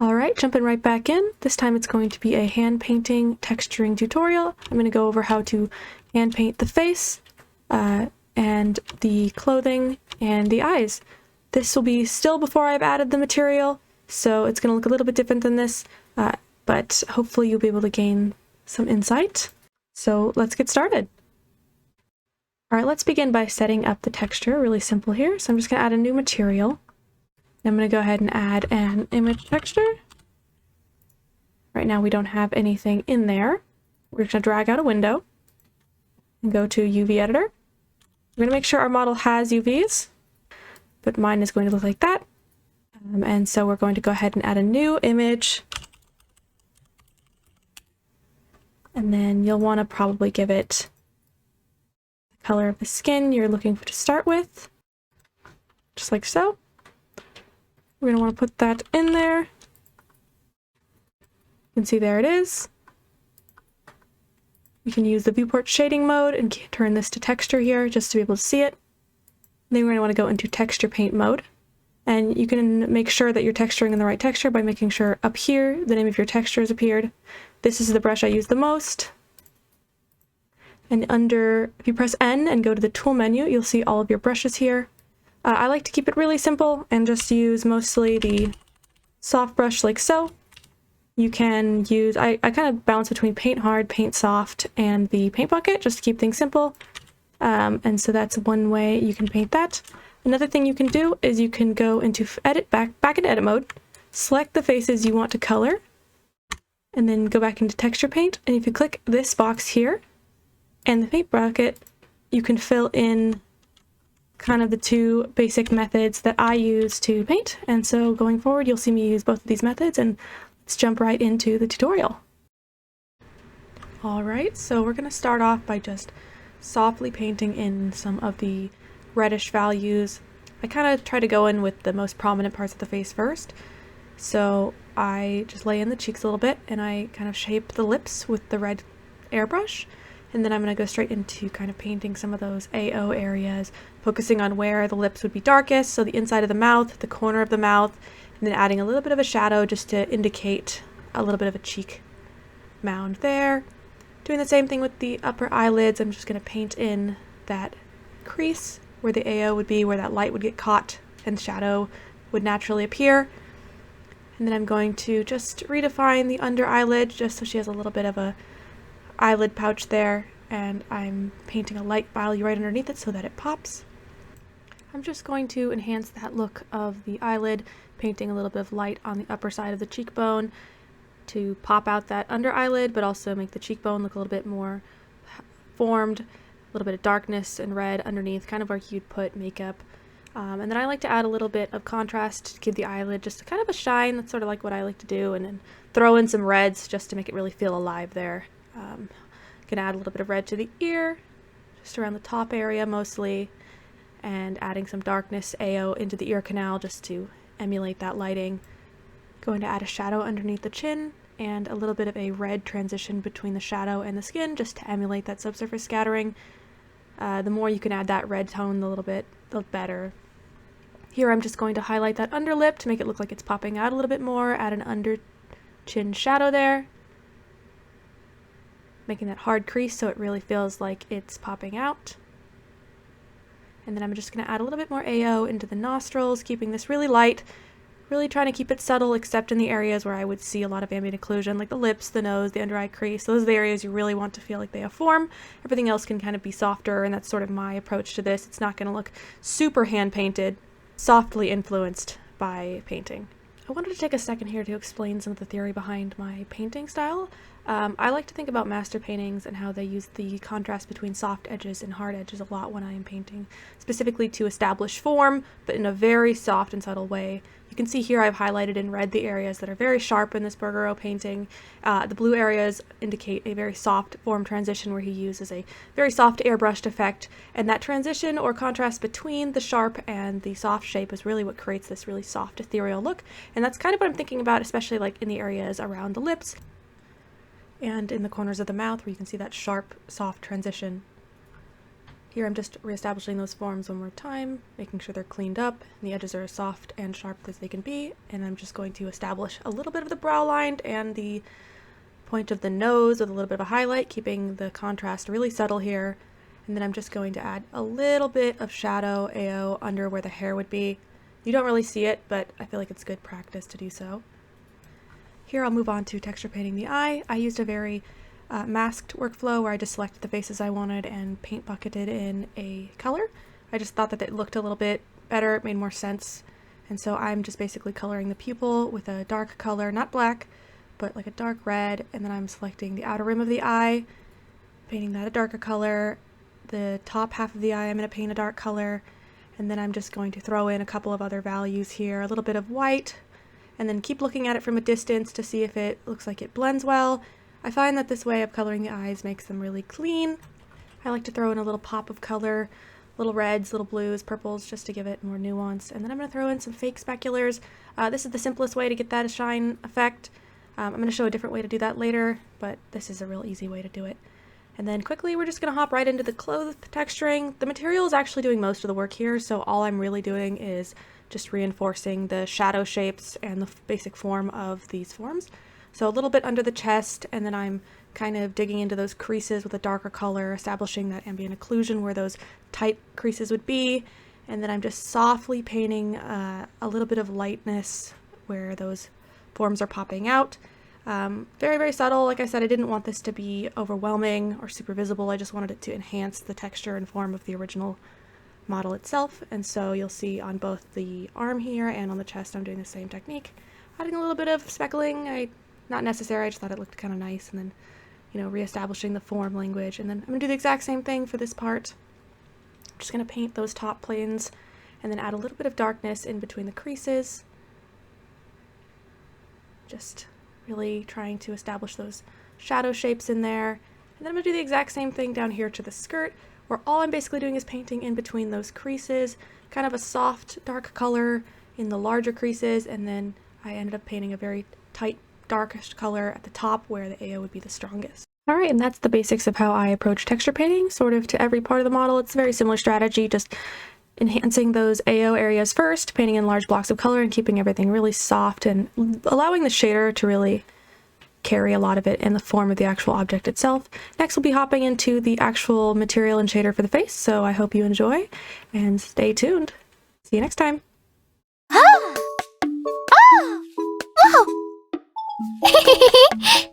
Alright, jumping right back in. This time it's going to be a hand painting texturing tutorial. I'm going to go over how to hand paint the face, and the clothing, and the eyes. This will be still before I've added the material, so it's going to look a little bit different than this, but hopefully you'll be able to gain some insight. So let's get started. Alright, let's begin by setting up the texture. Really simple here. So I'm just going to add a new material. I'm going to go ahead and add an image texture. Right now we don't have anything in there. We're going to drag out a window and go to UV editor. We're going to make sure our model has UVs, but mine is going to look like that. And so we're going to go ahead and add a new image. And then you'll want to probably give it the color of the skin you're looking for to start with, just like so. We're going to want to put that in there. You can see there it is. You can use the viewport shading mode and turn this to texture here just to be able to see it. Then we're going to want to go into texture paint mode. And you can make sure that you're texturing in the right texture by making sure up here the name of your texture has appeared. This is the brush I use the most. And if you press N and go to the tool menu, you'll see all of your brushes here. I like to keep it really simple and just use mostly the soft brush like so. You can use, I kind of bounce between paint hard, paint soft, and the paint bucket just to keep things simple. And so that's one way you can paint that. Another thing you can do is you can go into back into edit mode, select the faces you want to color, and then go back into texture paint. And if you click this box here and the paint bucket, you can fill in kind of the two basic methods that I use to paint. And so going forward, you'll see me use both of these methods, and let's jump right into the tutorial. Alright, so we're going to start off by just softly painting in some of the reddish values. I kind of try to go in with the most prominent parts of the face first. So I just lay in the cheeks a little bit, and I kind of shape the lips with the red airbrush. And then I'm going to go straight into kind of painting some of those AO areas, focusing on where the lips would be darkest, so the inside of the mouth, the corner of the mouth, and then adding a little bit of a shadow just to indicate a little bit of a cheek mound there. Doing the same thing with the upper eyelids. I'm just going to paint in that crease where the AO would be, where that light would get caught and shadow would naturally appear. And then I'm going to just redefine the under eyelid just so she has a little bit of a eyelid pouch there, and I'm painting a light value right underneath it so that it pops. I'm just going to enhance that look of the eyelid, painting a little bit of light on the upper side of the cheekbone to pop out that under eyelid, but also make the cheekbone look a little bit more formed, a little bit of darkness and red underneath, kind of where you'd put makeup. And then I like to add a little bit of contrast to give the eyelid just kind of a shine. That's sort of like what I like to do, and then throw in some reds just to make it really feel alive there. Gonna add a little bit of red to the ear, just around the top area mostly, and adding some darkness AO into the ear canal just to emulate that lighting. Going to add a shadow underneath the chin and a little bit of a red transition between the shadow and the skin just to emulate that subsurface scattering. The more you can add that red tone, the better. Here I'm just going to highlight that under lip to make it look like it's popping out a little bit more, add an under chin shadow there, making that hard crease so it really feels like it's popping out. And then I'm just going to add a little bit more AO into the nostrils, keeping this really light, really trying to keep it subtle except in the areas where I would see a lot of ambient occlusion, like the lips, the nose, the under eye crease. Those are the areas you really want to feel like they have form. Everything else can kind of be softer, and that's sort of my approach to this. It's not going to look super hand painted, softly influenced by painting. I wanted to take a second here to explain some of the theory behind my painting style. I like to think about master paintings and how they use the contrast between soft edges and hard edges a lot when I am painting, specifically to establish form, but in a very soft and subtle way. You can see here I've highlighted in red the areas that are very sharp in this Bergero painting. The blue areas indicate a very soft form transition where he uses a very soft airbrushed effect, and that transition or contrast between the sharp and the soft shape is really what creates this really soft ethereal look, and that's kind of what I'm thinking about, especially like in the areas around the lips and in the corners of the mouth where you can see that sharp, soft transition. Here I'm just reestablishing those forms one more time, making sure they're cleaned up and the edges are as soft and sharp as they can be, and I'm just going to establish a little bit of the brow line and the point of the nose with a little bit of a highlight, keeping the contrast really subtle here. And then I'm just going to add a little bit of shadow AO under where the hair would be. You don't really see it, but I feel like it's good practice to do so. Here I'll move on to texture painting the eye. I used a very masked workflow where I just selected the faces I wanted and paint bucketed in a color. I just thought that it looked a little bit better, it made more sense. And so I'm just basically coloring the pupil with a dark color, not black, but like a dark red, and then I'm selecting the outer rim of the eye, painting that a darker color. The top half of the eye I'm going to paint a dark color, and then I'm just going to throw in a couple of other values here, a little bit of white, and then keep looking at it from a distance to see if it looks like it blends well. I find that this way of coloring the eyes makes them really clean. I like to throw in a little pop of color, little reds, little blues, purples, just to give it more nuance. And then I'm going to throw in some fake speculars. This is the simplest way to get that shine effect. I'm going to show a different way to do that later, but this is a real easy way to do it. And then quickly we're just going to hop right into the clothes texturing. The material is actually doing most of the work here, so all I'm really doing is just reinforcing the shadow shapes and the basic form of these forms. So a little bit under the chest, and then I'm kind of digging into those creases with a darker color, establishing that ambient occlusion where those tight creases would be. And then I'm just softly painting a little bit of lightness where those forms are popping out. Very, very subtle. Like I said, I didn't want this to be overwhelming or super visible. I just wanted it to enhance the texture and form of the original model itself. And so you'll see on both the arm here and on the chest, I'm doing the same technique. Adding a little bit of speckling, not necessary, I just thought it looked kind of nice. And then, reestablishing the form language. And then I'm going to do the exact same thing for this part. I'm just going to paint those top planes and then add a little bit of darkness in between the creases. Just really trying to establish those shadow shapes in there. And then I'm going to do the exact same thing down here to the skirt, where all I'm basically doing is painting in between those creases, kind of a soft dark color in the larger creases, and then I ended up painting a very tight darkish color at the top where the AO would be the strongest. Alright, and that's the basics of how I approach texture painting, sort of to every part of the model. It's a very similar strategy, just enhancing those AO areas first, painting in large blocks of color and keeping everything really soft and allowing the shader to really carry a lot of it in the form of the actual object itself. Next we'll be hopping into the actual material and shader for the face, so I hope you enjoy and stay tuned. See you next time. Oh! Oh! Whoa!